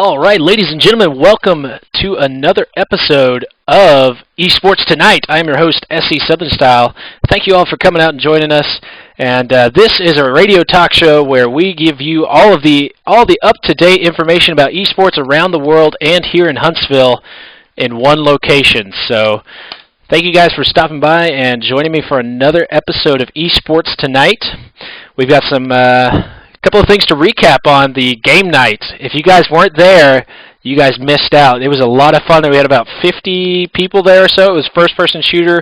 All right, ladies and gentlemen, welcome to another episode of eSports Tonight. I'm your host, SC Southern Style. Thank you all for coming out and joining us. And this is a radio talk show where we give you all the up-to-date information about eSports around the world and here in Huntsville in one location. So thank you guys for stopping by and joining me for another episode of eSports Tonight. We've got some couple of things to recap on the game night. If you guys weren't there, you guys missed out. It was a lot of fun. We had about 50 people there or so. It was First-Person Shooter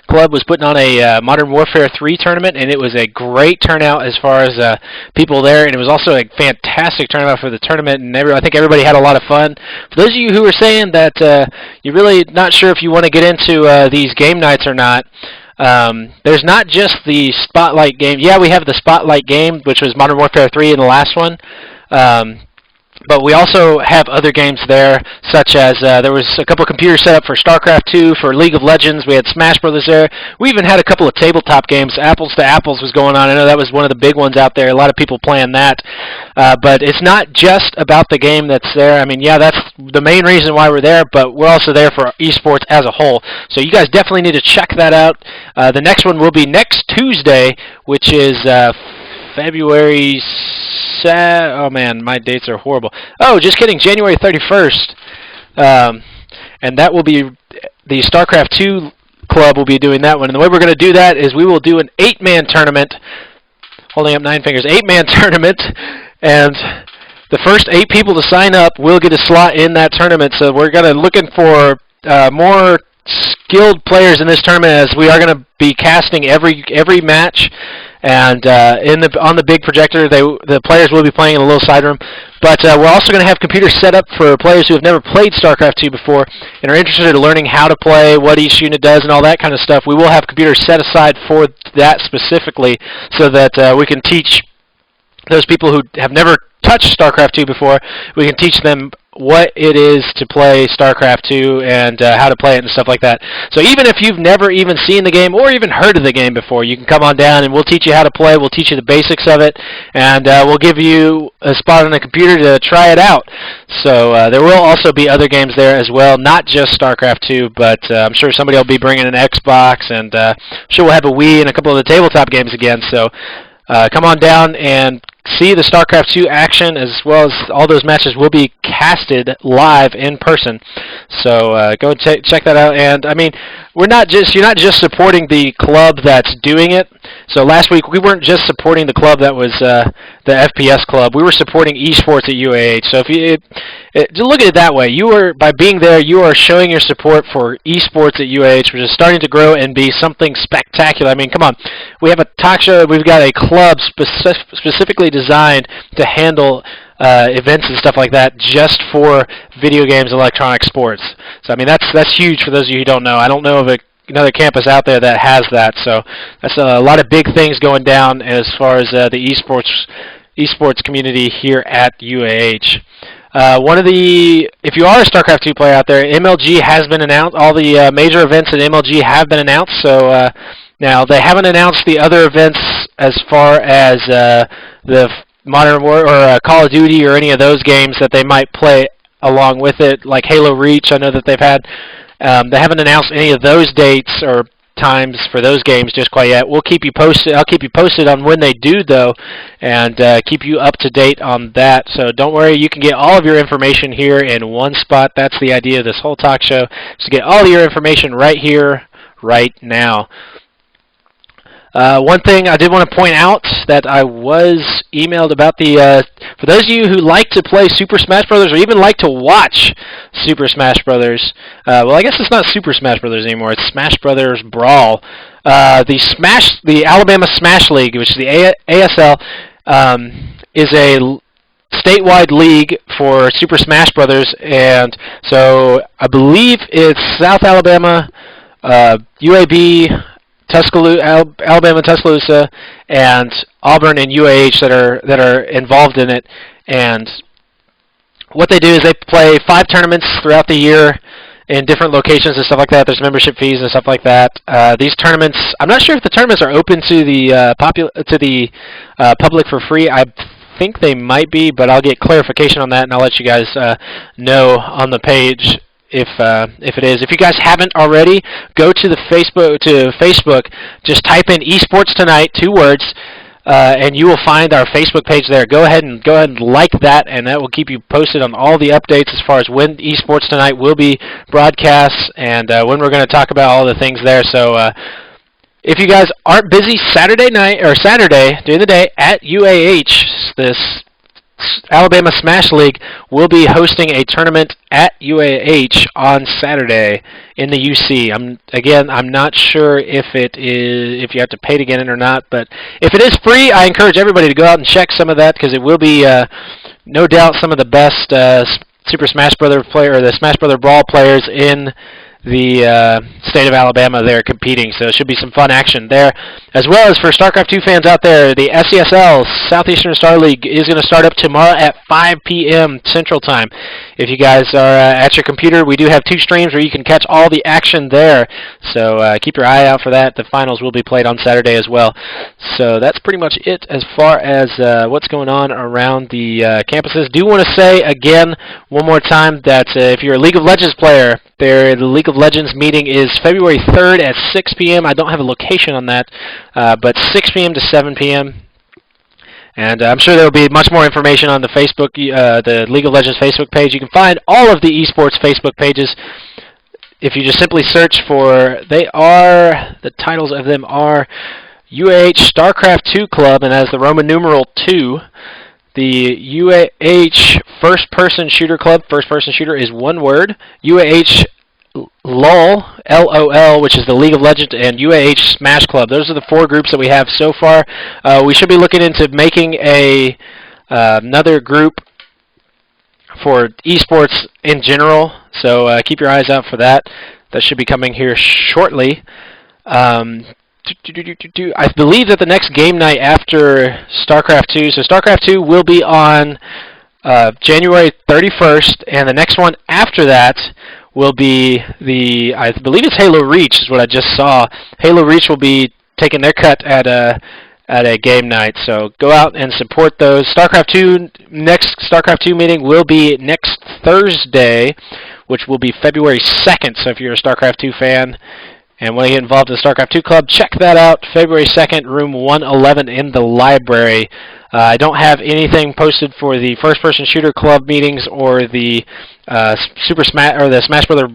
Club was putting on a Modern Warfare 3 tournament, and it was a great turnout as far as people there, and it was also a fantastic turnout for the tournament, and I think everybody had a lot of fun. For those of you who are saying that you're really not sure if you want to get into these game nights or not, there's not just the Spotlight game. Yeah, we have the Spotlight game, which was Modern Warfare 3 in the last one. But we also have other games there, such as there was a couple of computers set up for StarCraft 2, for League of Legends. We had Smash Brothers there. We even had a couple of tabletop games. Apples to Apples was going on. I know that was one of the big ones out there. A lot of people playing that. But it's not just about the game that's there. I mean, yeah, that's the main reason why we're there, but we're also there for esports as a whole. So you guys definitely need to check that out. The next one will be next Tuesday, which is February. Oh man, my dates are horrible. Oh, just kidding. January 31st, and that will be the StarCraft 2 club will be doing that one. And the way we're going to do that is we will do an 8-man tournament. Holding up 9 fingers, 8-man tournament, and the first 8 people to sign up will get a slot in that tournament. So we're going to looking for more skilled players in this tournament, as we are going to be casting every match. And on the big projector, the players will be playing in a little side room. But we're also going to have computers set up for players who have never played StarCraft 2 before and are interested in learning how to play, what each unit does, and all that kind of stuff. We will have computers set aside for that specifically, so that we can teach those people who have never touched StarCraft 2 before. We can teach them what it is to play StarCraft 2 and how to play it and stuff like that. So even if you've never even seen the game or even heard of the game before, you can come on down and we'll teach you how to play. We'll teach you the basics of it, and we'll give you a spot on the computer to try it out. So there will also be other games there as well, not just StarCraft 2, but I'm sure somebody will be bringing an Xbox, and I'm sure we'll have a Wii and a couple of the tabletop games again. So come on down and see the StarCraft 2 action, as well as all those matches will be casted live in person. So go and check that out. And I mean, you're not just supporting the club that's doing it. So last week we weren't just supporting the club that was the FPS club. We were supporting eSports at UAH. So if you look at it that way, by being there, you are showing your support for eSports at UAH, which is starting to grow and be something spectacular. I mean, come on. We have a talk show. We've got a club specifically designed to handle events and stuff like that just for video games and electronic sports. So I mean, that's huge for those of you who don't know. I don't know of another campus out there that has that. So that's a lot of big things going down as far as the esports community here at UAH. If you are a StarCraft 2 player out there, MLG has been announced. All the major events at MLG have been announced. So now they haven't announced the other events as far as the Modern War or Call of Duty or any of those games that they might play along with it, like Halo Reach. I know that they've had. They haven't announced any of those dates or times for those games just quite yet. We'll keep you posted. I'll keep you posted on when they do, though, and keep you up to date on that. So don't worry, you can get all of your information here in one spot. That's the idea of this whole talk show, is to get all of your information right here, right now. One thing I did want to point out that I was emailed about for those of you who like to play Super Smash Brothers or even like to watch Super Smash Brothers, well, I guess it's not Super Smash Brothers anymore. It's Smash Brothers Brawl. The Alabama Smash League, which is the ASL, is a statewide league for Super Smash Brothers, and so I believe it's South Alabama, UAB, Alabama, Tuscaloosa, and Auburn and UAH that are involved in it. And what they do is they play 5 tournaments throughout the year in different locations and stuff like that. There's membership fees and stuff like that. These tournaments, I'm not sure if the tournaments are open to the public for free. I think they might be, but I'll get clarification on that, and I'll let you guys know on the page if it is. If you guys haven't already, go to the Facebook. Just type in eSports Tonight, 2 words, and you will find our Facebook page there. Go ahead and like that, and that will keep you posted on all the updates as far as when eSports Tonight will be broadcast and when we're going to talk about all the things there. So if you guys aren't busy Saturday during the day at UAH, this Alabama Smash League will be hosting a tournament at UAH on Saturday in the UC. I'm not sure if you have to pay to get in or not, but if it is free, I encourage everybody to go out and check some of that because it will be no doubt some of the best Super Smash Brother the Smash Brother Brawl players in the state of Alabama there competing, so it should be some fun action there. As well as for StarCraft 2 fans out there, the SESL, Southeastern Star League, is going to start up tomorrow at 5 p.m. Central Time. If you guys are at your computer, we do have 2 streams where you can catch all the action there, so keep your eye out for that. The finals will be played on Saturday as well. So that's pretty much it as far as what's going on around the campuses. Do want to say again one more time that if you're a League of Legends player, the League of Legends meeting is February 3rd at 6 p.m. I don't have a location on that, but 6 p.m. to 7 p.m. And I'm sure there will be much more information on the Facebook, the League of Legends Facebook page. You can find all of the eSports Facebook pages if you just simply search for. The titles of them are UAH StarCraft 2 Club, and as the Roman numeral 2. The UAH First Person Shooter Club. First Person Shooter is one word. UAH LOL, LOL, which is the League of Legends, and UAH Smash Club. Those are the 4 groups that we have so far. We should be looking into making another group for esports in general, so keep your eyes out for that. That should be coming here shortly. I believe that the next game night after StarCraft 2, so StarCraft 2 will be on January 31st, and the next one after that will be I believe it's Halo Reach is what I just saw. Halo Reach will be taking their cut at a game night, so go out and support those. Next StarCraft 2 meeting will be next Thursday, which will be February 2nd, so if you're a StarCraft 2 fan and want to get involved in the StarCraft 2 Club, check that out, February 2nd, room 111 in the library. I don't have anything posted for the First Person Shooter Club meetings or the the Smash Brother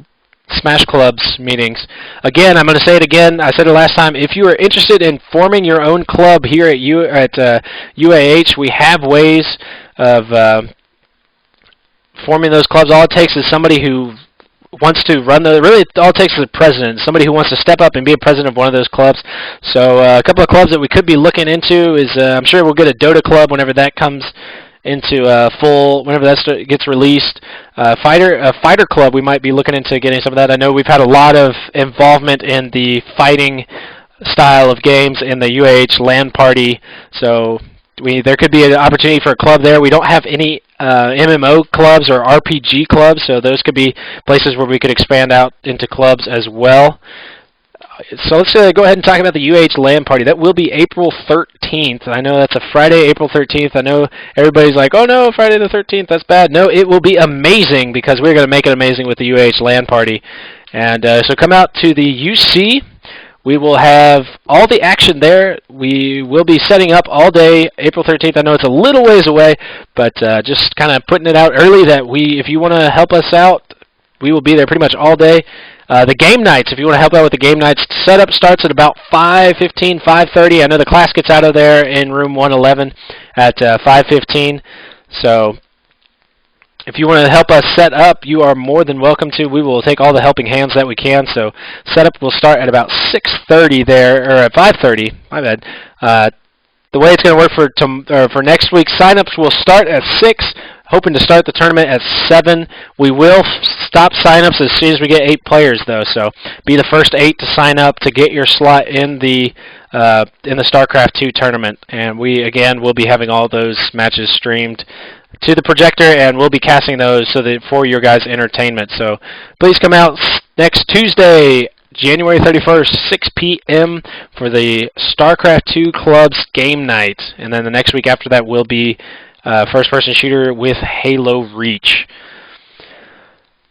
Smash Clubs meetings. Again, I'm going to say it again. I said it last time. If you are interested in forming your own club here at UAH, we have ways of forming those clubs. All it takes is somebody who wants to run really all it takes is a president, somebody who wants to step up and be a president of one of those clubs. So a couple of clubs that we could be looking into is I'm sure we'll get a Dota club whenever that comes into whenever that gets released. Fighter club, we might be looking into getting some of that. I know we've had a lot of involvement in the fighting style of games in the UAH LAN party, so there could be an opportunity for a club there. We don't have any MMO clubs or RPG clubs, so those could be places where we could expand out into clubs as well. So let's go ahead and talk about the UH LAN party. That will be April 13th. I know that's a Friday, April 13th. I know everybody's like, oh no, Friday the 13th, that's bad. No, it will be amazing because we're going to make it amazing with the UH LAN party. And so come out to the UC. We will have all the action there. We will be setting up all day, April 13th. I know it's a little ways away, but just kind of putting it out early that if you want to help us out, we will be there pretty much all day. The game nights, if you want to help out with the game nights, setup starts at about 5:15, 5:30. I know the class gets out of there in room 111 at 5:15. So if you want to help us set up, you are more than welcome to. We will take all the helping hands that we can. So setup will start at about 6:30 there, or at 5:30. My bad. The way it's going to work for next week, signups will start at 6. Hoping to start the tournament at 7. We will stop signups as soon as we get 8 players, though. So be the first 8 to sign up to get your slot in the StarCraft 2 tournament. And we again will be having all those matches streamed to the projector, and we'll be casting those for your guys' entertainment. So please come out next Tuesday, January 31st, 6 p.m. for the StarCraft 2 Club's game night. And then the next week after that will be first-person shooter with Halo Reach.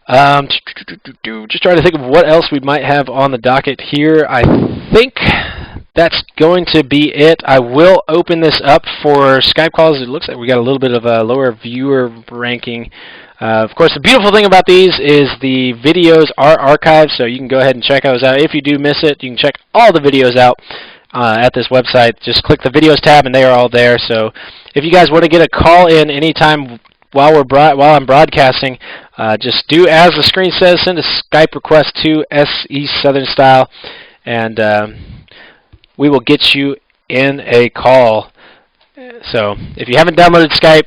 Just trying to think of what else we might have on the docket here. I think that's going to be it. I will open this up for Skype calls. It looks like we got a little bit of a lower viewer ranking. Of course, the beautiful thing about these is the videos are archived, so you can go ahead and check those out. If you do miss it, you can check all the videos out at this website. Just click the videos tab, and they are all there. So if you guys want to get a call in anytime while I'm broadcasting, just do as the screen says. Send a Skype request to SE Southern Style, and we will get you in a call. So if you haven't downloaded Skype,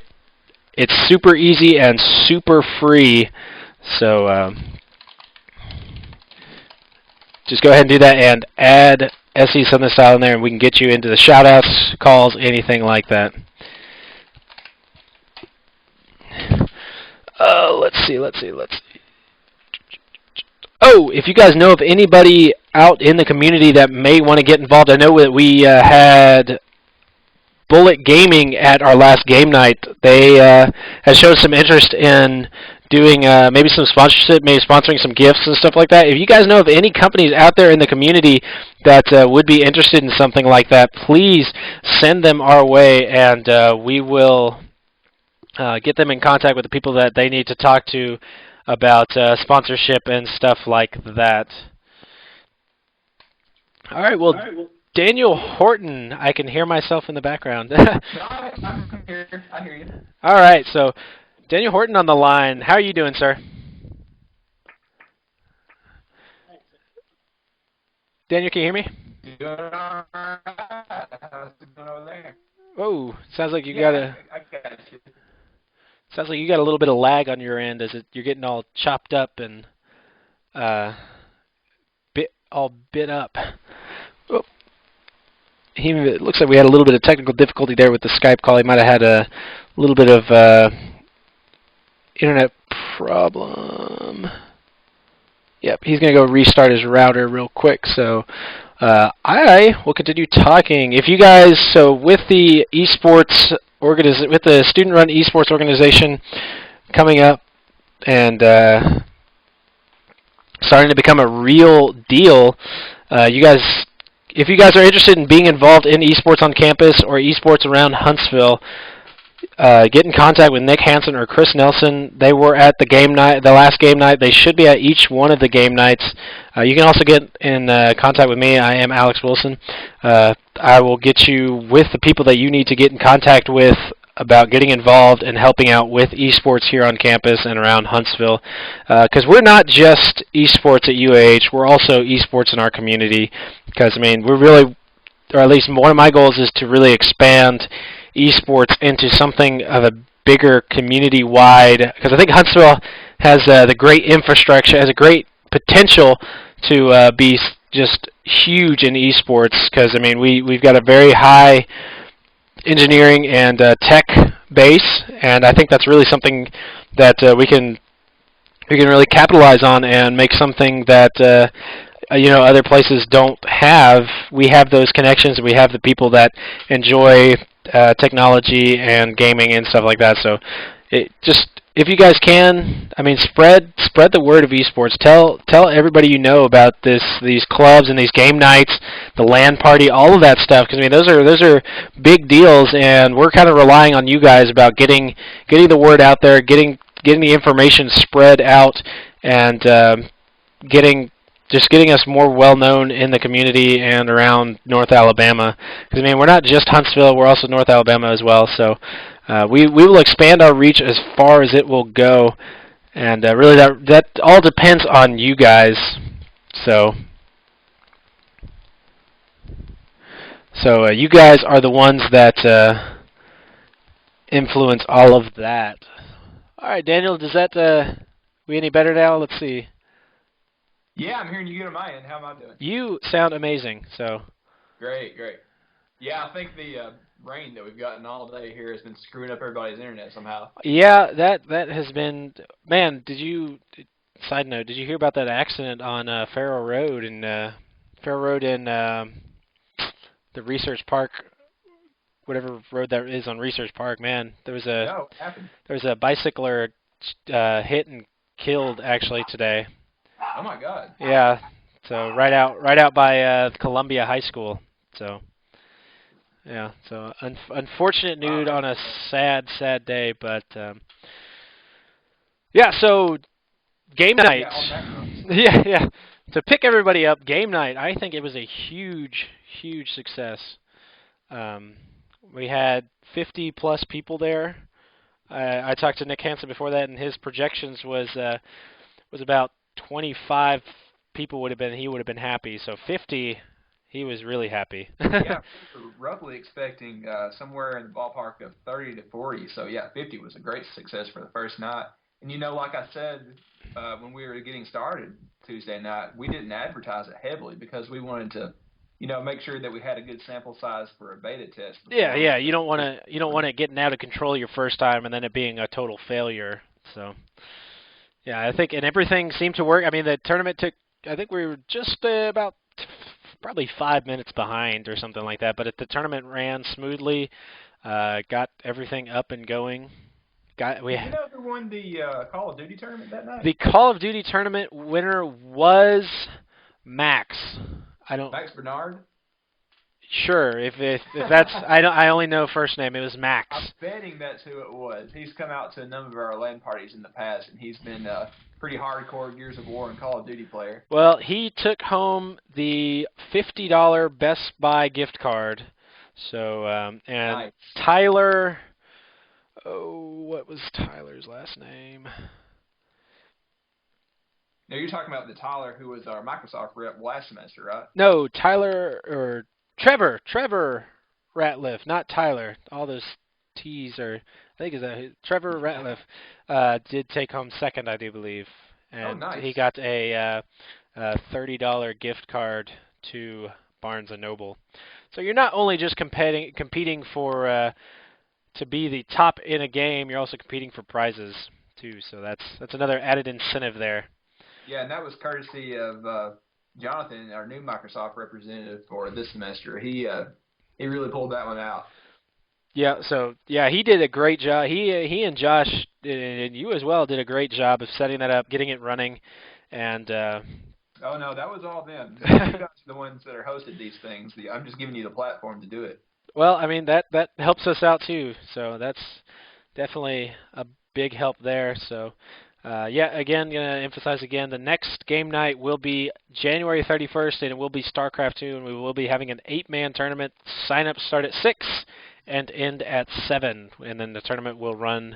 it's super easy and super free. So just go ahead and do that and add SE Southern Style in there, and we can get you into the shout-outs, calls, anything like that. Let's see. Oh, if you guys know of anybody out in the community that may want to get involved, I know that we had Bullet Gaming at our last game night. They have shown some interest in doing maybe some sponsorship, maybe sponsoring some gifts and stuff like that. If you guys know of any companies out there in the community that would be interested in something like that, please send them our way, and we will get them in contact with the people that they need to talk to about sponsorship and stuff like that. All right, well, Daniel Horton, I can hear myself in the background. I'm here. I hear you. All right, so Daniel Horton on the line. How are you doing, sir? Daniel, can you hear me? Doing all right. How's it going over there? Oh, sounds like you I got you. Sounds like you got a little bit of lag on your end, as you're getting all chopped up and bit up. Oh. It looks like we had a little bit of technical difficulty there with the Skype call. He might have had a little bit of internet problem. Yep, he's going to go restart his router real quick. So I will continue talking. If you guys, so with the eSports with the student-run eSports organization coming up and starting to become a real deal, if you guys are interested in being involved in eSports on campus or eSports around Huntsville, get in contact with Nick Hansen or Chris Nelson. They were at the last game night. They should be at each one of the game nights. You can also get in contact with me. I am Alex Wilson. I will get you with the people that you need to get in contact with about getting involved and helping out with esports here on campus and around Huntsville. Because we're not just esports at UAH, we're also esports in our community. Because, I mean, we're really, or at least one of my goals is to really expand esports into something of a bigger community-wide, because I think Huntsville has the great infrastructure, has a great potential to be just huge in esports, because, I mean, we've got a very high engineering and tech base, and I think that's really something that we can really capitalize on and make something that other places don't have. We have those connections, and we have the people that enjoy technology and gaming and stuff like that. So, if you guys can, I mean, spread the word of esports. Tell everybody you know about these clubs and these game nights, the LAN party, all of that stuff. Because I mean, those are big deals, and we're kind of relying on you guys about getting the word out there, getting the information spread out, and getting us more well-known in the community and around North Alabama. Because, I mean, we're not just Huntsville, we're also North Alabama as well. So we will expand our reach as far as it will go. And really, that all depends on you guys. So you guys are the ones that influence all of that. All right, Daniel, does that we any better now? Let's see. Yeah, I'm hearing you good on my end. How am I doing? You sound amazing. So Great. Yeah, I think the rain that we've gotten all day here has been screwing up everybody's internet somehow. Yeah, that has been. Man, side note, did you hear about that accident on Farrow Road in the Research Park whatever road that is on Research Park. Man, there was a No, what happened? bicycler hit and killed actually today. Oh my God. Yeah, so right out by Columbia High School. So yeah, so unfortunate news on a sad day, but yeah. So game night. Yeah, on that note. Yeah. To pick everybody up, game night. I think it was a huge success. Um, we had 50 plus people there. I talked to Nick Hansen before that, and his projections was about 25 people would have been. He would have been happy. So 50, he was really happy. Yeah, we were roughly expecting somewhere in the ballpark of 30 to 40. So yeah, 50 was a great success for the first night. And like I said when we were getting started Tuesday night, we didn't advertise it heavily because we wanted to, make sure that we had a good sample size for a beta test. Yeah. You don't want it getting out of control your first time and then it being a total failure. So yeah, I think and everything seemed to work. I mean, the tournament took. I think we were just about probably 5 minutes behind or something like that. But the tournament ran smoothly. Got everything up and going. Do you know who won the Call of Duty tournament that night? The Call of Duty tournament winner was Max. Max Bernard. Sure, if that's I only know first name. It was Max. I'm betting that's who it was. He's come out to a number of our LAN parties in the past, and he's been a pretty hardcore Gears of War and Call of Duty player. Well, he took home the $50 Best Buy gift card. So and nice. Tyler. Oh, what was Tyler's last name? Now you're talking about the Tyler who was our Microsoft rep last semester, right? No, Tyler or Trevor Ratliff, not Tyler. All those T's are. I think is that Trevor Ratliff did take home second, I do believe, and nice. He got a $30 gift card to Barnes and Noble. So you're not only just competing for to be the top in a game, you're also competing for prizes too. So that's another added incentive there. Yeah, and that was courtesy of Jonathan, our new Microsoft representative for this semester. He really pulled that one out. Yeah, so he did a great job. He and Josh and you as well did a great job of setting that up, getting it running, and. Oh no, that was all them. You guys are the ones that are hosted these things. I'm just giving you the platform to do it. Well, I mean that helps us out too. So that's definitely a big help there. So. Again, going to emphasize again, the next game night will be January 31st, and it will be StarCraft 2, and we will be having an 8-man tournament. Sign-ups start at 6 and end at 7, and then the tournament will run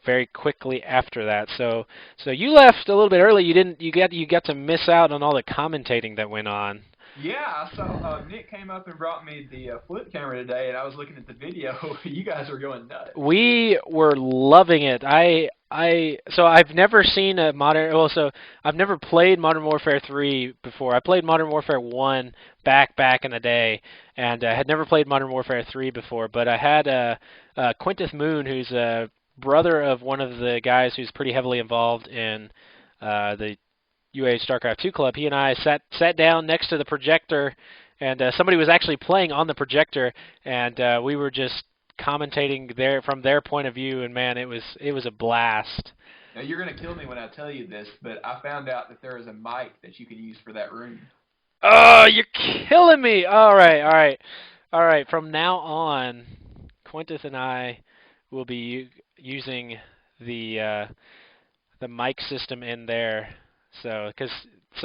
very quickly after that. So you left a little bit early. You got to miss out on all the commentating that went on. Yeah, I saw Nick came up and brought me the flip camera today, and I was looking at the video. You guys were going nuts. We were loving it. I've never seen a modern. Well, so I've never played Modern Warfare 3 before. I played Modern Warfare 1 back in the day, and I had never played Modern Warfare 3 before. But I had Quinteth Moon, who's a brother of one of the guys who's pretty heavily involved in the UA StarCraft 2 Club. He and I sat down next to the projector, and somebody was actually playing on the projector, and we were just commentating there from their point of view, and man, it was a blast. Now you're going to kill me when I tell you this, but I found out that there is a mic that you can use for that room. Oh, you're killing me! All right. From now on, Quinteth and I will be using the mic system in there. So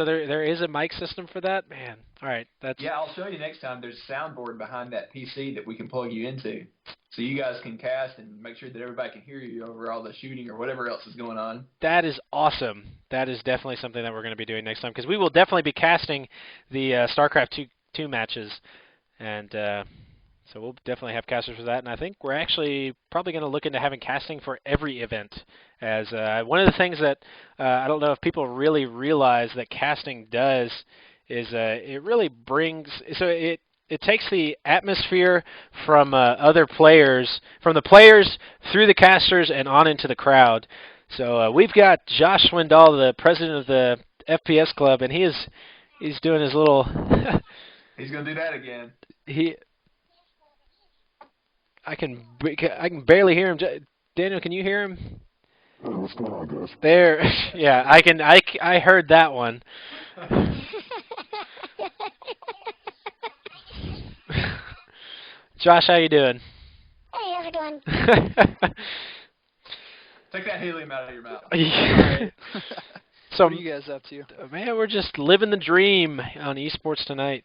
there is a mic system for that, man. All right, yeah. I'll show you next time. There's a soundboard behind that PC that we can plug you into, so you guys can cast and make sure that everybody can hear you over all the shooting or whatever else is going on. That is awesome. That is definitely something that we're going to be doing next time because we will definitely be casting the StarCraft 2 matches, and so we'll definitely have casters for that. And I think we're actually probably going to look into having casting for every event. As one of the things that I don't know if people really realize that casting does is it really brings it takes the atmosphere from other players, from the players through the casters and on into the crowd. So we've got Josh Swindoll, the president of the FPS Club, and he's doing his little. He's going to do that again. I can barely hear him. Daniel, can you hear him? Oh, what's going on, guys? There, yeah, I can. I heard that one. Josh, how you doing? Hey, how's it going? Take that helium out of your mouth. Right. So, what are you guys up to? Man, we're just living the dream on eSports tonight.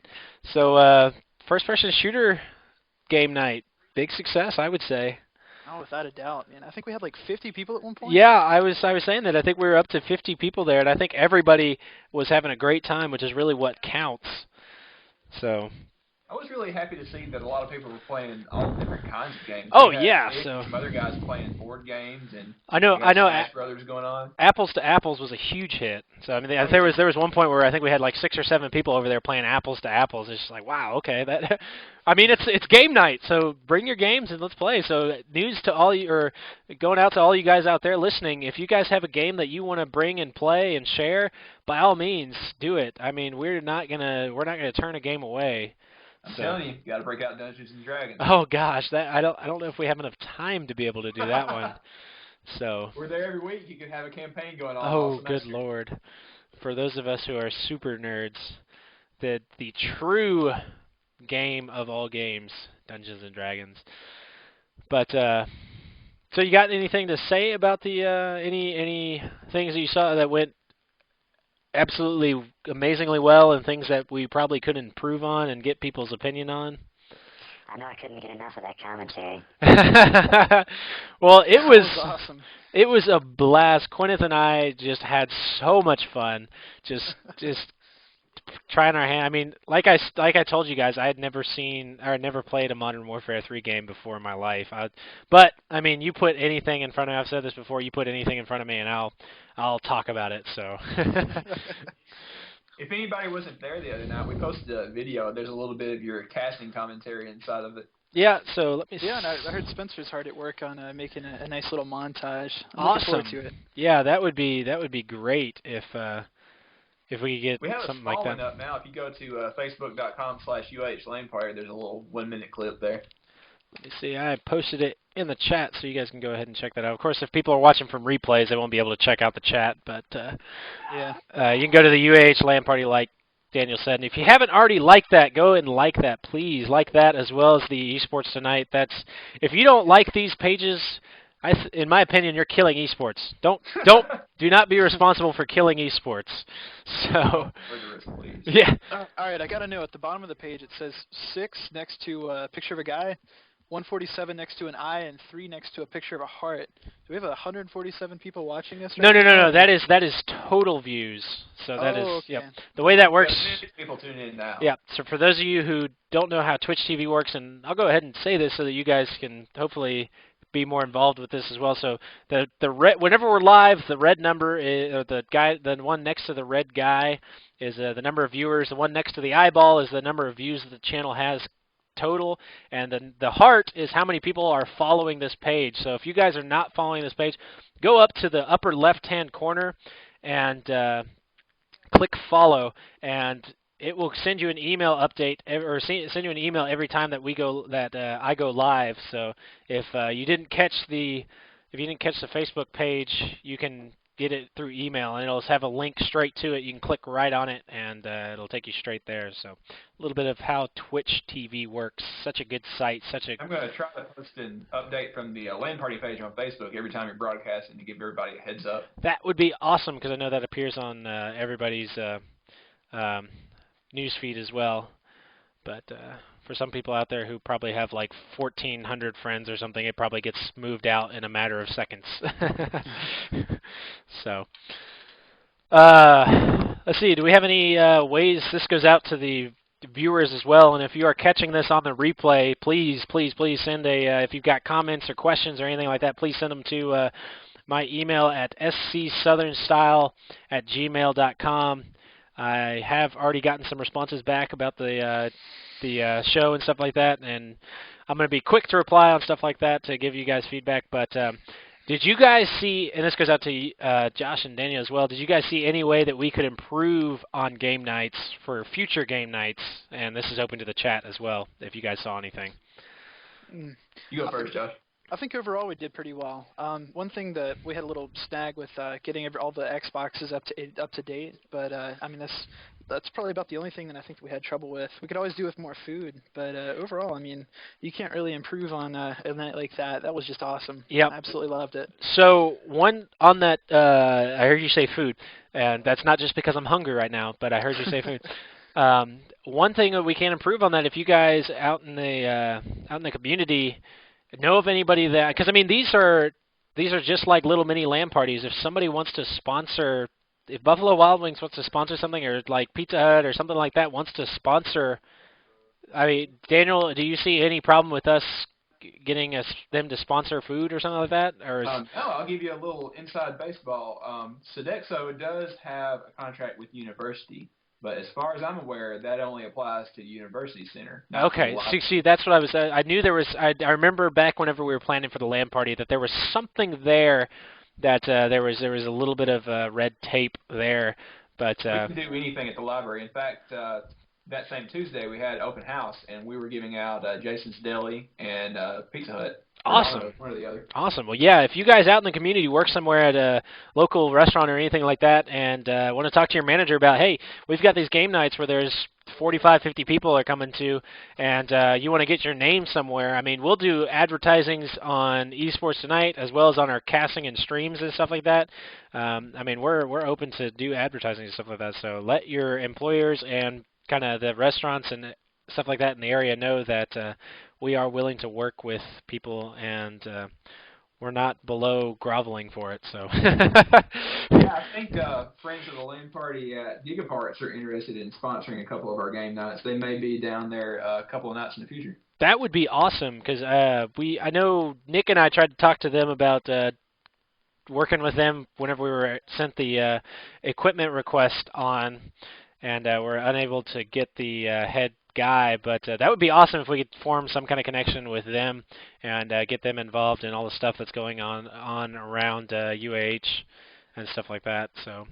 So, first-person shooter game night, big success, I would say. Oh, without a doubt, man. I think we had like 50 people at one point. Yeah, I was saying that. I think we were up to 50 people there, and I think everybody was having a great time, which is really what counts. So. I was really happy to see that a lot of people were playing all different kinds of games. Oh, We had yeah, Nick so and some other guys playing board games, and I know. Smash Brothers going on. Apples to Apples was a huge hit. So I mean, there was one point where I think we had like 6 or 7 people over there playing Apples to Apples. It's just like, wow, okay, that. I mean, it's game night, so bring your games and let's play. So news to all you, or going out to all you guys out there listening, if you guys have a game that you want to bring and play and share, by all means, do it. I mean, we're not gonna turn a game away. I'm telling you, got to break out Dungeons and Dragons. Oh gosh, I don't know if we have enough time to be able to do that one. So we're there every week. You could have a campaign going on. Oh, good Lord! For those of us who are super nerds, the true game of all games, Dungeons and Dragons. But so you got anything to say about the any things that you saw that went absolutely amazingly well, and things that we probably could improve on and get people's opinion on? I know I couldn't get enough of that commentary. Well, it was awesome. It was a blast. Quineth and I just had so much fun, just trying our hand. I mean, like I told you guys, I had never played a Modern Warfare 3 game before in my life. But I mean, you put anything in front of me. I've said this before. You put anything in front of me, and I'll talk about it. So. If anybody wasn't there the other night, we posted a video. There's a little bit of your casting commentary inside of it. Yeah, so let me see. Yeah, and I heard Spencer's hard at work on making a nice little montage. I'm awesome. looking forward to it. Yeah, that would be great if we could get something like that. We have it up now. If you go to facebook.com/UHLanePlayer, there's a little 1-minute clip there. Let me see. I posted it in the chat, so you guys can go ahead and check that out. Of course, if people are watching from replays, they won't be able to check out the chat. But you can go to the UAH LAN party, like Daniel said. And if you haven't already liked that, go and like that, please. Like that as well as the eSports Tonight. If you don't like these pages, in my opinion, you're killing eSports. Do not be responsible for killing eSports. So. Yeah. All right, I got to know. At the bottom of the page, it says 6 next to a picture of a guy, 147 next to an eye, and 3 next to a picture of a heart. Do we have 147 people watching this? No. That is total views. So that is okay. Yep. The way that works. People tune in now. Yeah. So for those of you who don't know how Twitch TV works, and I'll go ahead and say this so that you guys can hopefully be more involved with this as well. So the red, whenever we're live, the red number is, or the one next to the red guy is the number of viewers. The one next to the eyeball is the number of views that the channel has total, and then the heart is how many people are following this page. So if you guys are not following this page, go up to the upper left-hand corner and click follow, and it will send you an email update, or send you an email every time that I go live. So if you didn't catch the Facebook page, you can get it through email, and it'll have a link straight to it. You can click right on it, and it'll take you straight there. So a little bit of how Twitch TV works. Such a good site. I'm going to try to post an update from the LAN party page on Facebook every time you're broadcasting to give everybody a heads up. That would be awesome, because I know that appears on everybody's news feed as well. But for some people out there who probably have like 1,400 friends or something, it probably gets moved out in a matter of seconds. So, let's see. Do we have any ways this goes out to the viewers as well? And if you are catching this on the replay, please send if you've got comments or questions or anything like that, please send them to my email at scsouthernstyle@gmail.com. I have already gotten some responses back about the show and stuff like that, and I'm going to be quick to reply on stuff like that to give you guys feedback. But did you guys see, and this goes out to Josh and Daniel as well, did you guys see any way that we could improve on game nights for future game nights? And this is open to the chat as well, if you guys saw anything. Mm. You go first, Josh. I think overall we did pretty well. One thing that we had a little snag with getting all the Xboxes up to date, but I mean that's probably about the only thing that I think we had trouble with. We could always do with more food, but overall, I mean, you can't really improve on a night like that. That was just awesome. Yep. I absolutely loved it. So one on that, I heard you say food, and that's not just because I'm hungry right now, but I heard you say food. One thing that we can improve on that, if you guys out in the community know of anybody that, because I mean these are just like little mini LAN parties. If somebody wants to sponsor, if Buffalo Wild Wings wants to sponsor something, or like Pizza Hut or something like that wants to sponsor, I mean, Daniel, do you see any problem with us getting them to sponsor food or something like that? Or No, I'll give you a little inside baseball. Sodexo does have a contract with university, but as far as I'm aware, that only applies to University Center. okay, see, that's what I was. I knew there was. I remember back whenever we were planning for the LAN party that there was something there that there was a little bit of red tape there, but We can do anything at the library. In fact, that same Tuesday we had open house, and we were giving out Jason's Deli and Pizza Hut. Awesome. One or the other. Awesome. Well, yeah, if you guys out in the community work somewhere at a local restaurant or anything like that and want to talk to your manager about, hey, we've got these game nights where there's 45, 50 people are coming to, and you want to get your name somewhere, I mean, we'll do advertisings on eSports Tonight as well as on our casting and streams and stuff like that. I mean, we're open to do advertising and stuff like that, so let your employers and kind of the restaurants and stuff like that in the area know that we are willing to work with people, and we're not below groveling for it. So. Yeah, I think friends of the LAN party at Gigaparts are interested in sponsoring a couple of our game nights. They may be down there a couple of nights in the future. That would be awesome because I know Nick and I tried to talk to them about working with them whenever we were sent the equipment request on, and we're unable to get the head guy, but that would be awesome if we could form some kind of connection with them and get them involved in all the stuff that's going on around UAH and stuff like that. So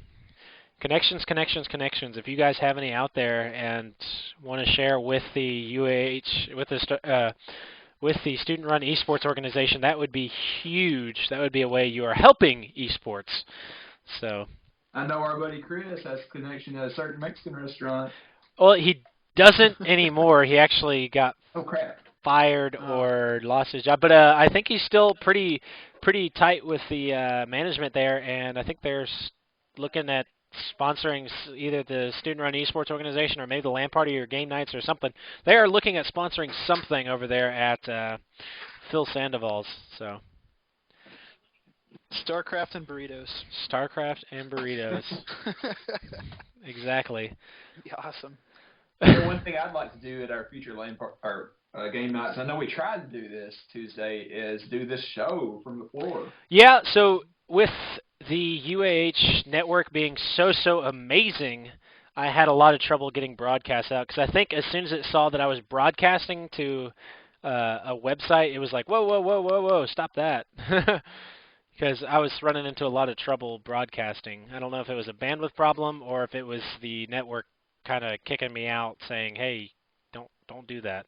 connections. If you guys have any out there and want to share with the UAH, with the student-run esports organization, that would be huge. That would be a way you are helping esports. So I know our buddy Chris has a connection at a certain Mexican restaurant. Well, he doesn't anymore. He actually got fired or lost his job, but I think he's still pretty tight with the management there, and I think they're looking at sponsoring either the student-run esports organization or maybe the LAN party or game nights or something. They are looking at sponsoring something over there at Phil Sandoval's. So StarCraft and burritos. StarCraft and burritos. Exactly. Yeah, awesome. One thing I'd like to do at our future game nights, I know we tried to do this Tuesday, is do this show from the floor. Yeah, so with the UAH network being so amazing, I had a lot of trouble getting broadcasts out because I think as soon as it saw that I was broadcasting to a website, it was like, whoa, stop that. Because I was running into a lot of trouble broadcasting. I don't know if it was a bandwidth problem or if it was the network kind of kicking me out saying, hey, don't do that.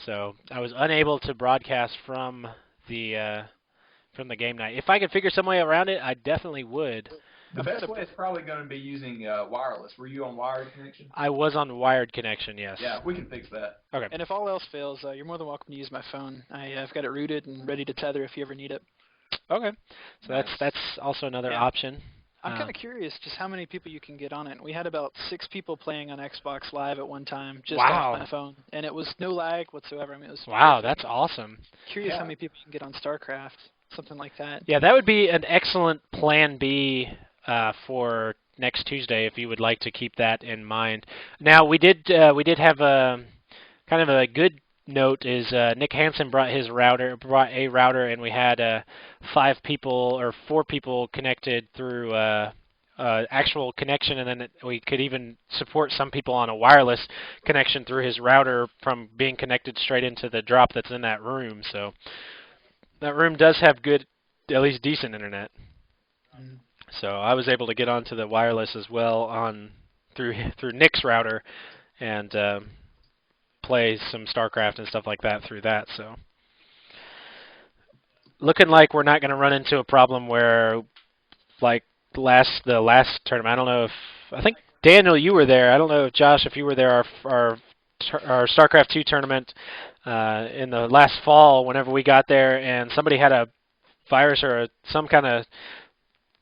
So I was unable to broadcast from the game night. If I could figure some way around it, I definitely would. The best way is probably going to be using wireless. Were you on wired connection? I was on wired connection, yes. Yeah, we can fix that. Okay. And if all else fails, you're more than welcome to use my phone. I've got it rooted and ready to tether if you ever need it. Okay. So Nice. that's also another option. I'm kind of curious just how many people you can get on it. We had about 6 people playing on Xbox Live at one time just off my phone, and it was no lag whatsoever. I mean, it was wow, perfect. that's awesome. Curious how many people you can get on StarCraft, something like that. Yeah, that would be an excellent plan B for next Tuesday if you would like to keep that in mind. Now we did have a kind of a good note is Nick Hansen brought a router, and we had 5 people or 4 people connected through actual connection, and then we could even support some people on a wireless connection through his router from being connected straight into the drop that's in that room. So that room does have good, at least decent internet. So I was able to get onto the wireless as well through Nick's router and play some StarCraft and stuff like that through that. So looking like we're not going to run into a problem where, like the last tournament, I don't know if I think Daniel, you were there. I don't know if Josh, if you were there. Our StarCraft 2 tournament in the last fall, whenever we got there, and somebody had a virus or some kind of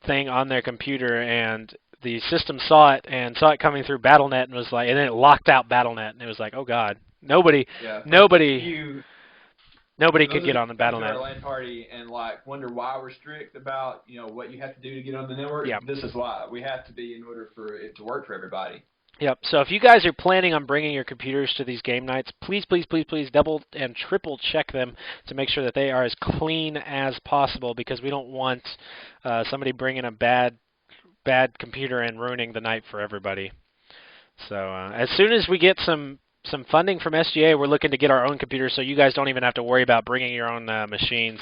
thing on their computer, and the system saw it coming through BattleNet and was like, and then it locked out BattleNet, and it was like, oh god, nobody could get on the BattleNet. BattleNet. Our LAN party and like wonder why we're strict about what you have to do to get on the network. Yeah. This is why we have to be in order for it to work for everybody. Yep. So if you guys are planning on bringing your computers to these game nights, please double and triple check them to make sure that they are as clean as possible, because we don't want somebody bringing a bad computer and ruining the night for everybody. So as soon as we get some funding from SGA, we're looking to get our own computers, so you guys don't even have to worry about bringing your own machines.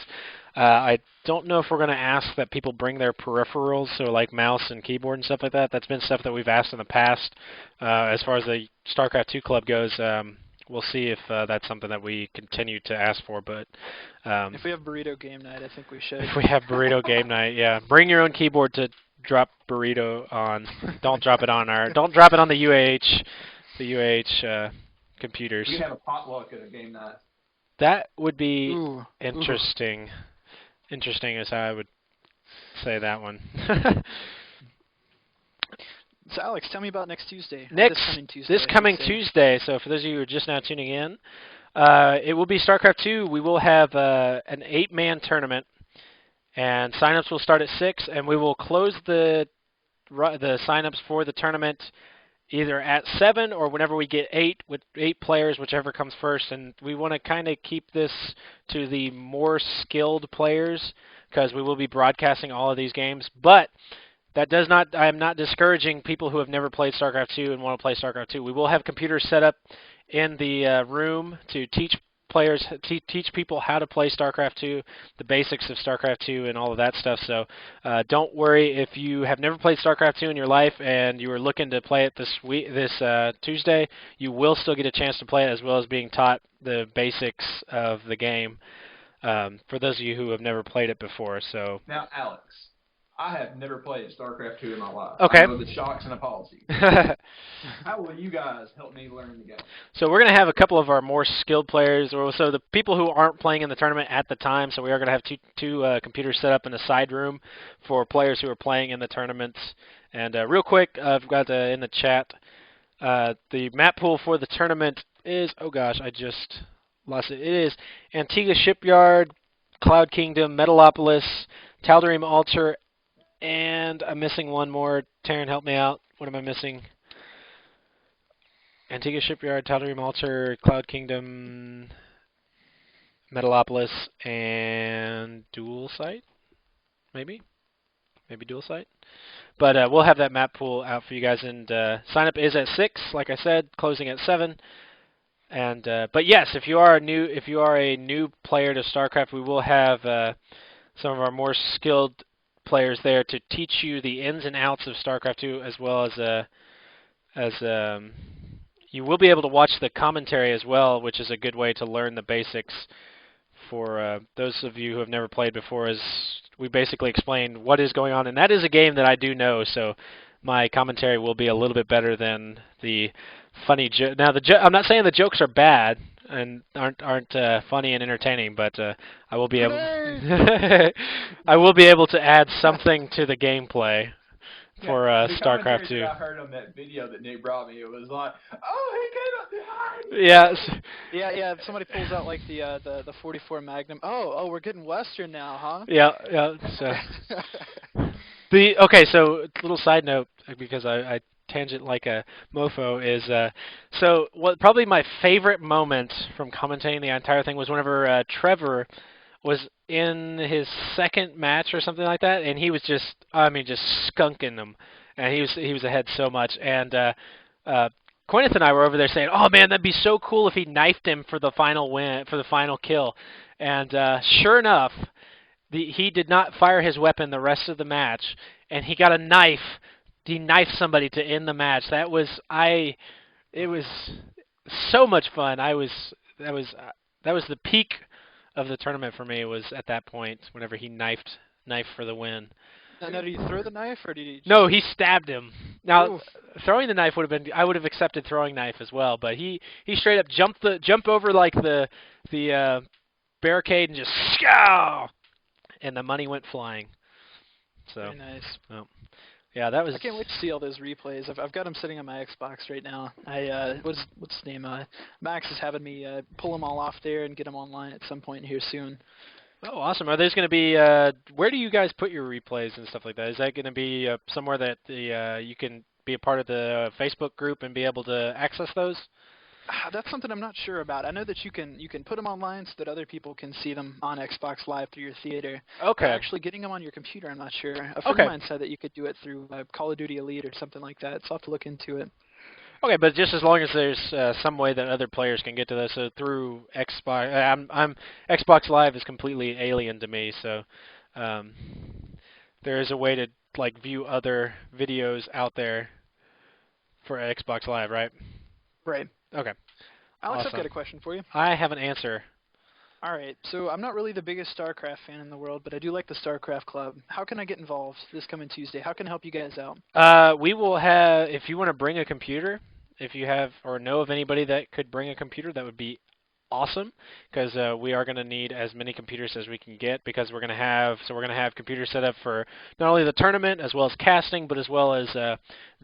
I don't know if we're going to ask that people bring their peripherals, so like mouse and keyboard and stuff like that. That's been stuff that we've asked in the past. As far as the StarCraft 2 club goes, we'll see if that's something that we continue to ask for. But if we have burrito game night, I think we should. If we have burrito game night, yeah, bring your own keyboard to drop burrito on. Don't drop it on the UAH computers. You can have a potluck at a game night. That would be Ooh. interesting. Interesting is how I would say that one. So Alex, tell me about next Tuesday. This coming Tuesday. So for those of you who are just now tuning in, it will be StarCraft 2. We will have an 8-man tournament, and signups will start at 6, and we will close the signups for the tournament either at 7 or whenever we get 8, with 8 players, whichever comes first. And we want to kind of keep this to the more skilled players, because we will be broadcasting all of these games. But that does not, I am not discouraging people who have never played StarCraft 2 and want to play StarCraft 2. We will have computers set up in the room to teach players, teach people how to play StarCraft 2, the basics of StarCraft 2 and all of that stuff. So don't worry if you have never played StarCraft 2 in your life and you are looking to play it this Tuesday, you will still get a chance to play it, as well as being taught the basics of the game for those of you who have never played it before. So now, Alex, I have never played StarCraft 2 in my life. Okay. I know the shocks and apologies. How will you guys help me learn the game? So we're going to have a couple of our more skilled players, so the people who aren't playing in the tournament at the time. So we are going to have two computers set up in a side room for players who are playing in the tournaments. And real quick, I've got in the chat, the map pool for the tournament is, oh gosh, I just lost it. It is Antigua Shipyard, Cloud Kingdom, Metalopolis, Tal'Darim Altar, and I'm missing one more. Taryn, help me out. What am I missing? Antigua Shipyard, Tal'Darim Altar, Cloud Kingdom, Metalopolis, and Dual Site? Maybe Dual Site? But we'll have that map pool out for you guys, and sign up is at 6, like I said, closing at 7. And but yes, if you are a new player to StarCraft, we will have some of our more skilled players there to teach you the ins and outs of StarCraft 2, as well as you will be able to watch the commentary as well, which is a good way to learn the basics for those of you who have never played before. As we basically explain what is going on, and that is a game that I do know, so my commentary will be a little bit better than the funny joke. Now, I'm not saying the jokes are bad and aren't funny and entertaining, but I will be able I will be able to add something to the gameplay for StarCraft 2. I heard on that video that Nick brought me, it was like, oh, he came up behind. Yes. Yeah. If somebody pulls out like the 44 Magnum, oh, we're getting Western now, huh? Yeah. So a little side note, because I tangent like a mofo, is so what probably my favorite moment from commentating the entire thing was whenever Trevor was in his second match or something like that, and he was just skunking them, and he was ahead so much, and Quineth and I were over there saying, oh man, that'd be so cool if he knifed him for the final win, for the final kill, and sure enough, he did not fire his weapon the rest of the match, and he got a knife. He knifed somebody to end the match. It was so much fun. That was the peak of the tournament for me. Was at that point whenever he knife for the win. Now, did he throw the knife or did he? Just... No, he stabbed him. Now, Oof. throwing the knife would have been. I would have accepted throwing knife as well, but he straight up jumped over like the barricade and just scow, and the money went flying. So Very nice. well, yeah, that was. I can't wait to see all those replays. I've got them sitting on my Xbox right now. What's his name? Max is having me pull them all off there and get them online at some point here soon. Oh, awesome! Are those going to be? Where do you guys put your replays and stuff like that? Is that going to be somewhere that you can be a part of the Facebook group and be able to access those? That's something I'm not sure about. I know that you can put them online so that other people can see them on Xbox Live through your theater. Okay. Actually, getting them on your computer, I'm not sure. A friend Okay. of mine said that you could do it through Call of Duty Elite or something like that. So I'll have to look into it. Okay, but just as long as there's some way that other players can get to this, so through Xbox, Xbox Live is completely alien to me. So there is a way to like view other videos out there for Xbox Live, right? Right. Okay. Alex, Awesome. I've got a question for you. I have an answer. All right. So I'm not really the biggest StarCraft fan in the world, but I do like the StarCraft Club. How can I get involved this coming Tuesday? How can I help you guys out? We will have, if you want to bring a computer, if you have or know of anybody that could bring a computer, that would be awesome, because we are going to need as many computers as we can get, because we're going to have computers set up for not only the tournament as well as casting, but as well as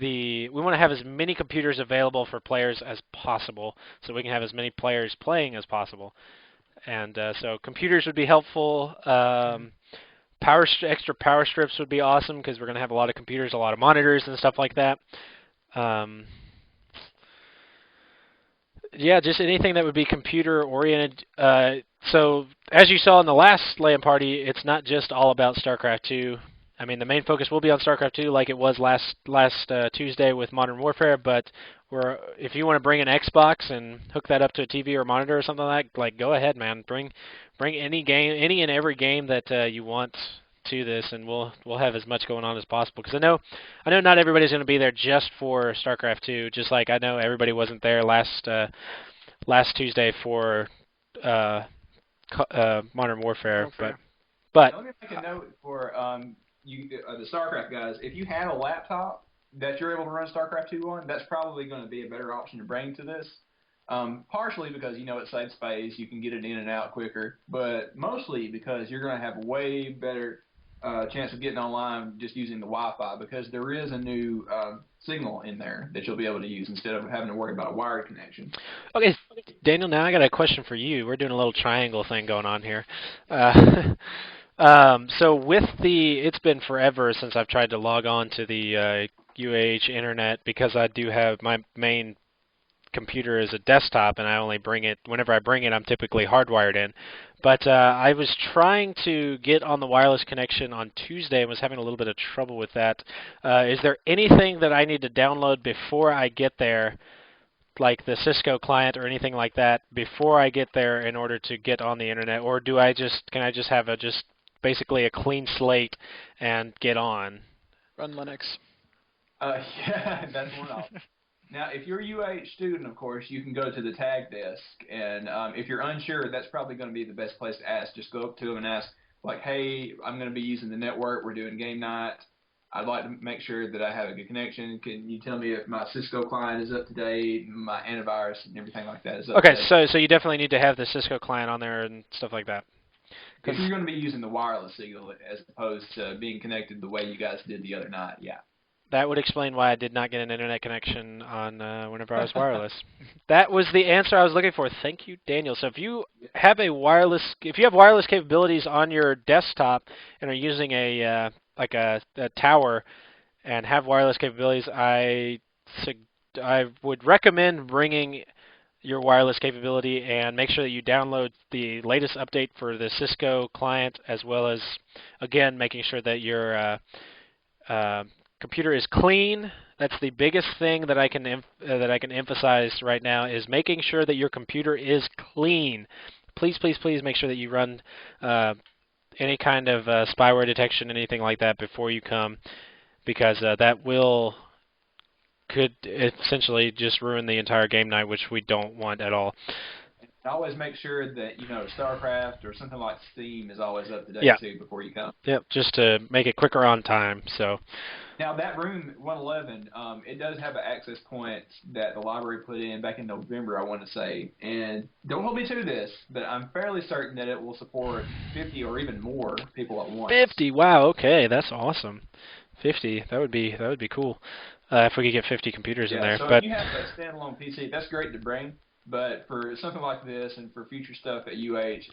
we want to have as many computers available for players as possible, so we can have as many players playing as possible. And so computers would be helpful. Extra power strips would be awesome, because we're going to have a lot of computers, a lot of monitors and stuff like that. Yeah, just anything that would be computer oriented. So as you saw in the last LAN party, it's not just all about StarCraft 2. I mean, the main focus will be on StarCraft 2, like it was last Tuesday with Modern Warfare. But if you want to bring an Xbox and hook that up to a TV or monitor or something like go ahead, man. Bring any game, any and every game that you want to this, and we'll have as much going on as possible. Because I know not everybody's going to be there just for StarCraft 2. Just like I know everybody wasn't there last Tuesday for Modern Warfare. But Let me make a note for the StarCraft guys. If you have a laptop that you're able to run StarCraft 2 on, that's probably going to be a better option to bring to this. Partially because it saves space, you can get it in and out quicker, but mostly because you're going to have a way better chance of getting online just using the Wi-Fi, because there is a new signal in there that you'll be able to use instead of having to worry about a wired connection. Okay, Daniel, now I got a question for you. We're doing a little triangle thing going on here. So with it's been forever since I've tried to log on to the UAH internet, because I do have my main computer as a desktop, and I only bring it whenever I bring it. I'm typically hardwired in, but I was trying to get on the wireless connection on Tuesday and was having a little bit of trouble with that. Is there anything that I need to download before I get there, like the Cisco client or anything like that, before I get there in order to get on the internet, or can I just have basically a clean slate and get on? Run Linux. Yeah, that's one option. Now, if you're a UAH student, of course, you can go to the tag desk, and if you're unsure, that's probably going to be the best place to ask. Just go up to them and ask, like, hey, I'm going to be using the network. We're doing game night. I'd like to make sure that I have a good connection. Can you tell me if my Cisco client is up to date, my antivirus and everything like that is up to date? Okay, so you definitely need to have the Cisco client on there and stuff like that. If you're going to be using the wireless signal as opposed to being connected the way you guys did the other night, yeah. That would explain why I did not get an internet connection on whenever I was wireless. That was the answer I was looking for. Thank you, Daniel. So if you have wireless capabilities on your desktop and are using a tower and have wireless capabilities, I would recommend bringing your wireless capability and make sure that you download the latest update for the Cisco client, as well as, again, making sure that your computer is clean. That's the biggest thing that I can emphasize right now, is making sure that your computer is clean. Please, please, please make sure that you run any kind of spyware detection, anything like that, before you come, because that will could essentially just ruin the entire game night, which we don't want at all. And always make sure that, StarCraft or something like Steam is always up to date, Yeah. too, before you come. Yep, just to make it quicker on time. So. Now, that room, 111, it does have an access point that the library put in back in November, I want to say. And don't hold me to this, but I'm fairly certain that it will support 50 or even more people at once. 50, wow, okay, that's awesome. 50, that would be cool. If we could get 50 computers in there. So but if you have a standalone PC, that's great to bring. But for something like this and for future stuff at UH,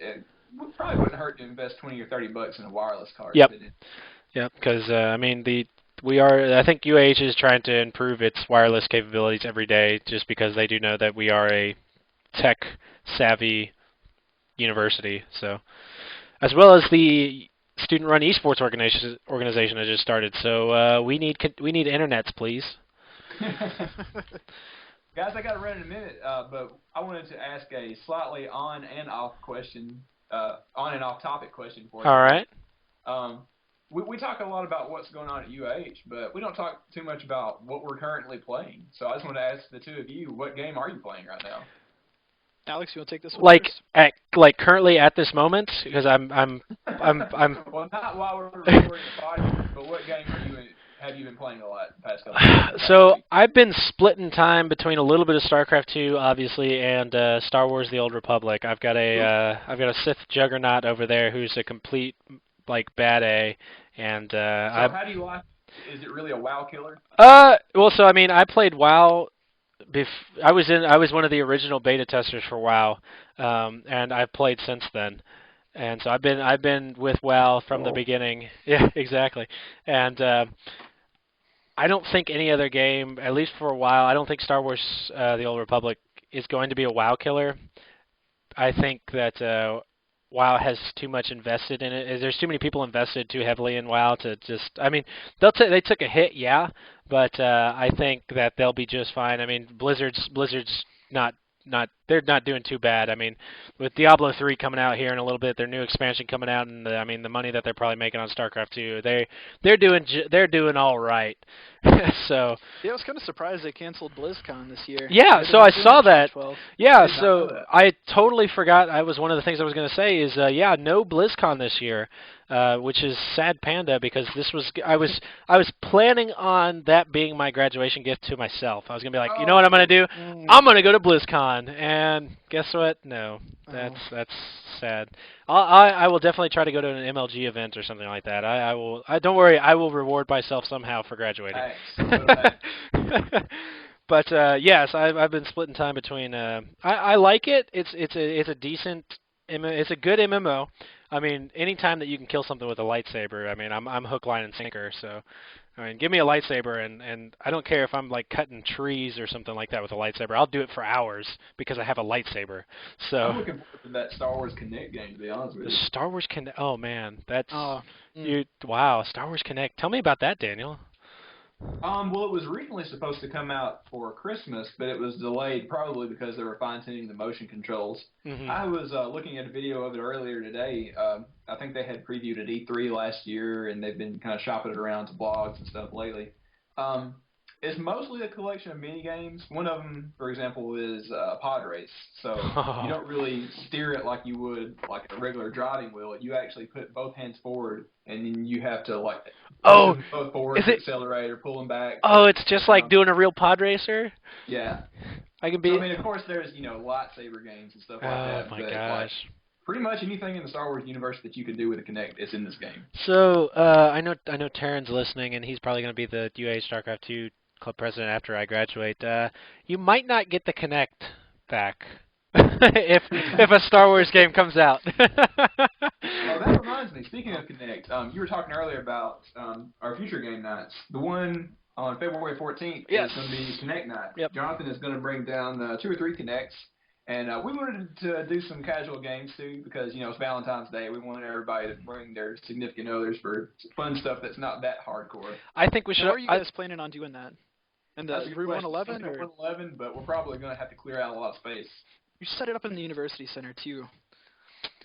probably wouldn't hurt to invest $20 or $30 in a wireless card. Yep. Yep, because I think UH is trying to improve its wireless capabilities every day, just because they do know that we are a tech-savvy university. So, as well as the student-run eSports organization has just started. So we need internets, please. Guys, I got to run in a minute, but I wanted to ask a slightly on and off topic question for you. All right. We talk a lot about what's going on at UH, but we don't talk too much about what we're currently playing. So I just want to ask the two of you, what game are you playing right now? Alex, you want to take this one first? Currently at this moment, because I'm Well, not while we're recording the podcast, but what game have you been playing a lot the past couple of days? So I've been splitting time between a little bit of StarCraft 2, obviously, and Star Wars: The Old Republic. I've got a Sith juggernaut over there who's a complete bad A, and so how do you like it? Is it really a WoW killer? Well, so I mean, I played WoW. I was one of the original beta testers for WoW, and I've played since then. And so I've been with WoW from the beginning. Yeah, exactly. And I don't think any other game, at least for a while, I don't think Star Wars: The Old Republic is going to be a WoW killer. I think that WoW has too much invested in it. There's too many people invested too heavily in WoW to just. I mean, they took a hit, yeah, but I think that they'll be just fine. I mean, Blizzard's not they're not doing too bad. I mean, with Diablo 3 coming out here in a little bit, their new expansion coming out, and the money that they're probably making on StarCraft 2, they're doing all right. So yeah, I was kind of surprised they canceled BlizzCon this year. Yeah, so I saw that. 12. Yeah, so I totally forgot. I was one of the things I was going to say is no BlizzCon this year, which is sad panda because I was planning on that being my graduation gift to myself. I was going to be like, you know what I'm going to do? I'm going to go to BlizzCon, and guess what? No, that's sad. I will definitely try to go to an MLG event or something like that. I will. Don't worry. I will reward myself somehow for graduating. But yes, I've been splitting time between. I like it. It's a decent. It's a good MMO. I mean, anytime that you can kill something with a lightsaber, I mean, I'm hook, line, and sinker. So, I mean, give me a lightsaber, and I don't care if I'm cutting trees or something like that with a lightsaber. I'll do it for hours because I have a lightsaber. So I'm looking forward to that Star Wars Connect game, to be honest with you. The Star Wars Connect. Oh man, that's wow. Star Wars Connect. Tell me about that, Daniel. Well, it was originally supposed to come out for Christmas, but it was delayed probably because they were fine-tuning the motion controls. Mm-hmm. I was looking at a video of it earlier today. I think they had previewed at E3 last year, and they've been kind of shopping it around to blogs and stuff lately. It's mostly a collection of mini games. One of them, for example, is pod race. So you don't really steer it like you would like a regular driving wheel. You actually put both hands forward, and then you have to both forward to accelerate or pull them back. Oh, it's just like doing a real pod racer. Yeah. I can be. So, I mean, of course, there's lightsaber games and stuff like that. Oh my gosh. Pretty much anything in the Star Wars universe that you can do with a Kinect is in this game. So I know Taryn's listening, and he's probably going to be the UA StarCraft 2 club president after I graduate. You might not get the Kinect back if a Star Wars game comes out. Well, that reminds me. Speaking of Kinect, you were talking earlier about our future game nights. The one on February 14th is going to be Kinect night. Yep. Jonathan is going to bring down 2 or 3 Kinects. And we wanted to do some casual games, too, because, it's Valentine's Day. We wanted everybody to bring their significant others for fun stuff that's not that hardcore. I think we should. How are you guys planning on doing that? And the room 111? Room 111, but we're probably going to have to clear out a lot of space. You should set it up in the university center, too.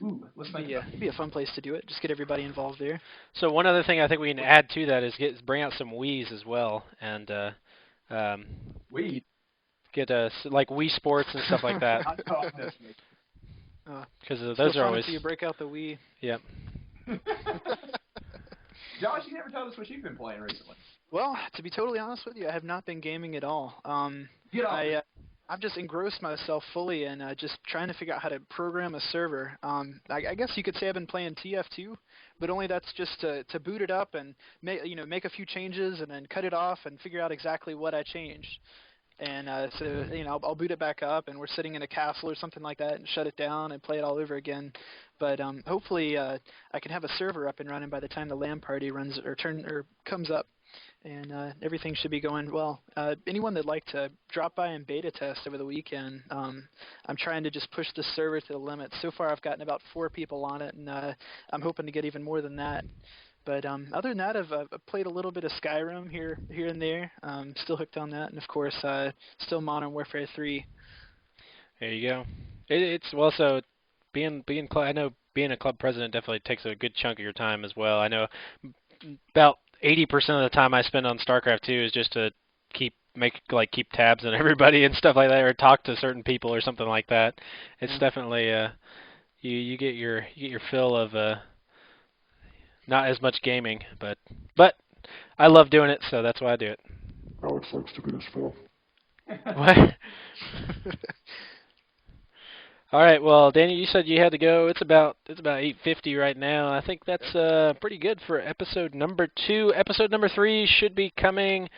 Ooh, let's make it. It'd be a fun place to do it. Just get everybody involved there. So one other thing I think we can add to that is bring out some Wiis as well. And We. Get like Wii Sports and stuff like that. I know, that's me. Because Still those are fun always. until you break out the Wii. Yep. Josh, you never told us what you've been playing recently. Well, to be totally honest with you, I have not been gaming at all. Get off it. I've just engrossed myself fully in just trying to figure out how to program a server. I guess you could say I've been playing TF2, but only that's just to boot it up and make a few changes and then cut it off and figure out exactly what I changed. And so I'll boot it back up, and we're sitting in a castle or something like that, and shut it down and play it all over again. But hopefully I can have a server up and running by the time the LAN party comes up, and everything should be going well. Anyone that'd like to drop by and beta test over the weekend, I'm trying to just push the server to the limit. So far, I've gotten about 4 people on it, and I'm hoping to get even more than that. But other than that, I've played a little bit of Skyrim here and there. Still hooked on that, and of course, still Modern Warfare 3. There you go. It's also I know being a club president definitely takes a good chunk of your time as well. I know about 80% of the time I spend on StarCraft 2 is just to keep tabs on everybody and stuff like that, or talk to certain people or something like that. It's definitely you get your fill of not as much gaming, but I love doing it, so that's why I do it. Alex likes to get his fill. What? All right, well, Daniel, you said you had to go. It's about 8:50 right now. I think that's pretty good for episode number 2. Episode number 3 should be coming.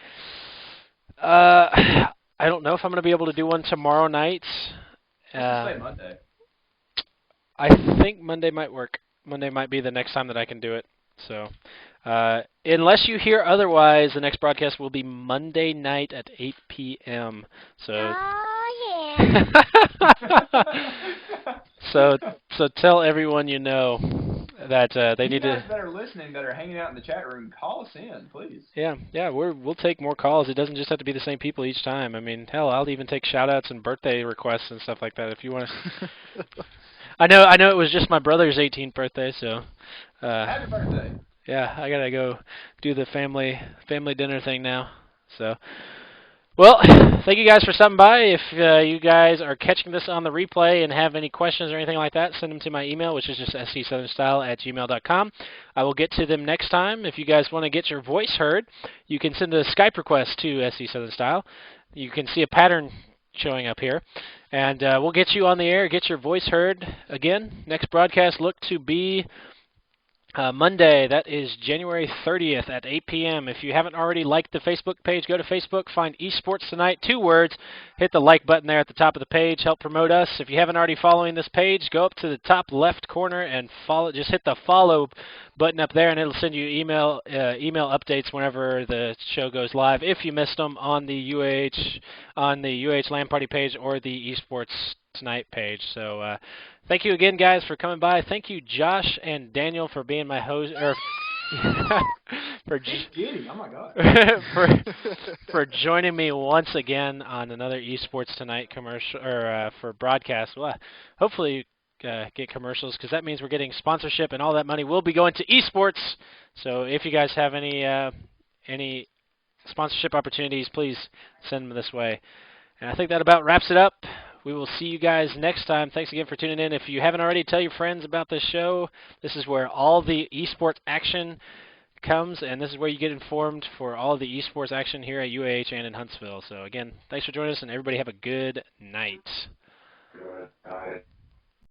I don't know if I'm going to be able to do one tomorrow night. Let's just say Monday. I think Monday might work. Monday might be the next time that I can do it. So, unless you hear otherwise, the next broadcast will be Monday night at 8 p.m. So. Oh, yeah. So tell everyone you know that they need guys to. that are listening, that are hanging out in the chat room, call us in, please. Yeah, we'll take more calls. It doesn't just have to be the same people each time. I mean, hell, I'll even take shout-outs and birthday requests and stuff like that if you want to. I know it was just my brother's 18th birthday, so. Happy birthday. Yeah, I gotta go do the family dinner thing now. So. Well, thank you guys for stopping by. If you guys are catching this on the replay and have any questions or anything like that, send them to my email, which is just scsouthernstyle@gmail.com. I will get to them next time. If you guys want to get your voice heard, you can send a Skype request to SC Southern Style. You can see a pattern showing up here. And we'll get you on the air, get your voice heard. Again, next broadcast look to be Monday, that is January 30th at 8 p.m. If you haven't already liked the Facebook page, go to Facebook, find eSports Tonight, 2 words, hit the like button there at the top of the page, help promote us. If you haven't already following this page, go up to the top left corner and follow. Just hit the follow button up there, and it'll send you email updates whenever the show goes live. If you missed them on the UH LAN Party page or the eSports Tonight page. So thank you again, guys, for coming by. Thank you, Josh and Daniel, for being my host. Oh my God. for joining me once again on another eSports Tonight commercial or for broadcast. Well, hopefully get commercials, because that means we're getting sponsorship, and all that money will be going to eSports. So if you guys have any sponsorship opportunities, please send them this way. And I think that about wraps it up. We will see you guys next time. Thanks again for tuning in. If you haven't already, tell your friends about this show. This is where all the esports action comes, and this is where you get informed for all the esports action here at UAH and in Huntsville. So again, thanks for joining us, and everybody have a good night. Good night.